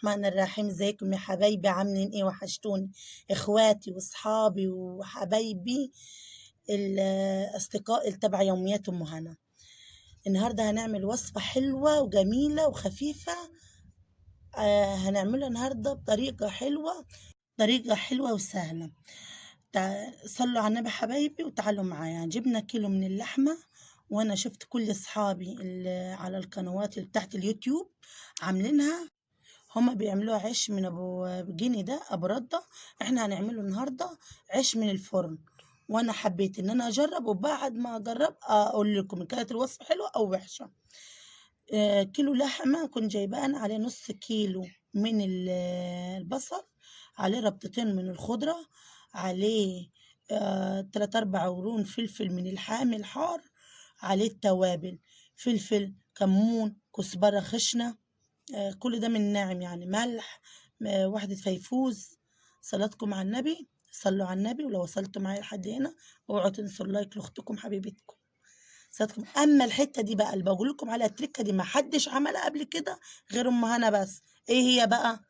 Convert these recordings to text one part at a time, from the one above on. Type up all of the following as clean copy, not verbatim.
الرحمن الرحيم. ازيكم يا حبايبي؟ عاملين ايه؟ وحشتوني اخواتي واصحابي وحبايبي الاصدقاء اللي تبع يوميات ام هنا. النهارده هنعمل وصفه حلوه وجميله وخفيفه. هنعملها النهارده بطريقه حلوه، طريقه حلوه وسهله. صلوا على النبي حبايبي وتعالوا معايا. جبنا كيلو من اللحمه، وانا شفت كل اصحابي اللي على القنوات اللي بتاعت اليوتيوب عاملينها. هما بيعملوها عيش من ابو جني ده، ابو رده. احنا هنعمله النهارده عيش من الفرن، وانا حبيت ان انا اجرب، وبعد ما اجرب اقول لكم ان كانت الوصفه حلوه او وحشه. كيلو لحمه كنت جايبان عليه نص كيلو من البصل، عليه ربطتين من الخضره، عليه 3 4 قرون فلفل من الحامي الحار، عليه التوابل، فلفل، كمون، كزبره خشنه، كل ده من ناعم يعني، ملح، واحدة فيفوز. صلاتكم على النبي، صلوا على النبي. ولو وصلتوا معايا لحد هنا اوعوا تنسوا اللايك لاختكم حبيبتكم. صلاتكم. اما الحتة دي بقى اللي بقول لكم على التركة دي ما حدش عملها قبل كده غير ام هنا بس. ايه هي بقى؟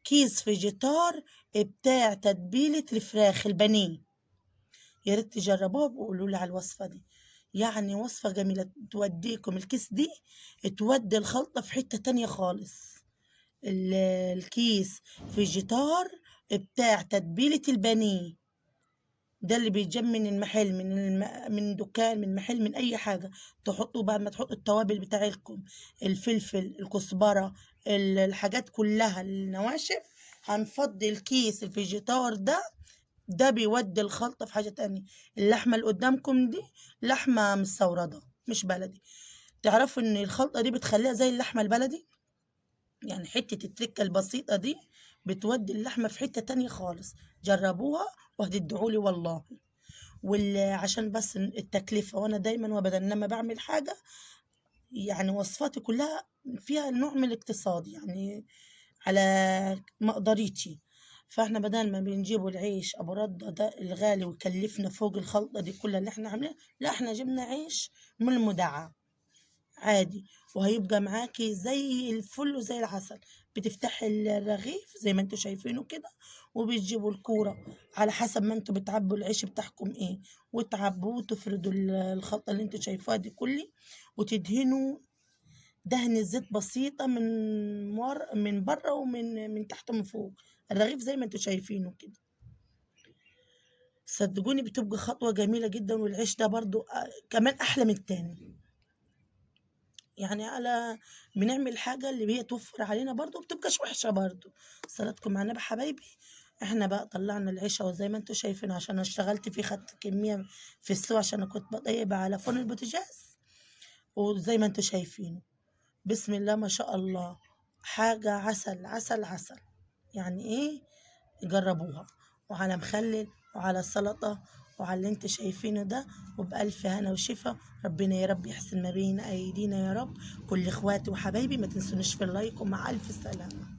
كيس فيجيتار بتاع تتبيلة الفراخ البانيه. يا ريت تجربوها وقولوا لي على الوصفة دي. يعني وصفة جميلة توديكم الكيس دي، تودي الخلطة في حتة تانية خالص. الكيس فيجيتار بتاع تتبيلة البانيه ده اللي بيتجاب من المحل، من دكان، من محل، من اي حاجة. تحطوا بعد ما تحطوا التوابل بتاعتكم، الفلفل، الكزبرة، الحاجات كلها النواشف. هنفضي الكيس الفيجيتار ده بيودي الخلطة في حاجة تانية. اللحمة اللي قدامكم دي لحمة مستوردة مش بلدي. تعرفوا ان الخلطة دي بتخليها زي اللحمة البلدي. يعني حتة التركة البسيطة دي بتودي اللحمة في حتة تانية خالص. جربوها وهتدعولي والله. عشان بس التكلفة، وانا دايما وابدا لما بعمل حاجة يعني وصفاتي كلها فيها نوع من الاقتصاد، يعني على مقدريتي. فاحنا بدل ما بنجيبوا العيش ابو رده ده الغالي ويكلفنا فوق الخلطة دي كلها اللي احنا عاملينها، لا احنا جبنا عيش من المدعم عادي، وهيبقى معاكي زي الفل وزي العسل. بتفتحي الرغيف زي ما انتوا شايفينه كده، وبتجيبوا الكورة على حسب ما انتوا بتعبوا العيش بتاعكم ايه، وتعبوه وتفردوا الخلطة اللي انتوا شايفوها دي كلي، وتدهنوا دهن الزيت بسيطة من بره ومن تحت ومن فوق الرغيف زي ما انتوا شايفينه كده. صدقوني بتبقى خطوة جميلة جدا، والعيش ده برضو كمان أحلى من التاني. يعني على بنعمل حاجة اللي هي توفر علينا برضو بتبقاش وحشة برضو. صلاتكم معانا حبايبي. احنا بقى طلعنا العيشة وزي ما انتوا شايفين، عشان انا اشتغلت فيه خدت كمية في السوا عشان انا كنت بطيب على فرن البوتاجاز. وزي ما انتوا شايفين بسم الله ما شاء الله، حاجة عسل عسل عسل. يعني ايه؟ جربوها، وعلى مخلل وعلى السلطة وعلى اللي انت شايفينه ده، وبألف هنا وشفا. ربنا يا رب يحسن ما بين ايدينا يا رب. كل اخواتي وحبايبي ما تنسونيش في اللايك، ومع ألف سلامة.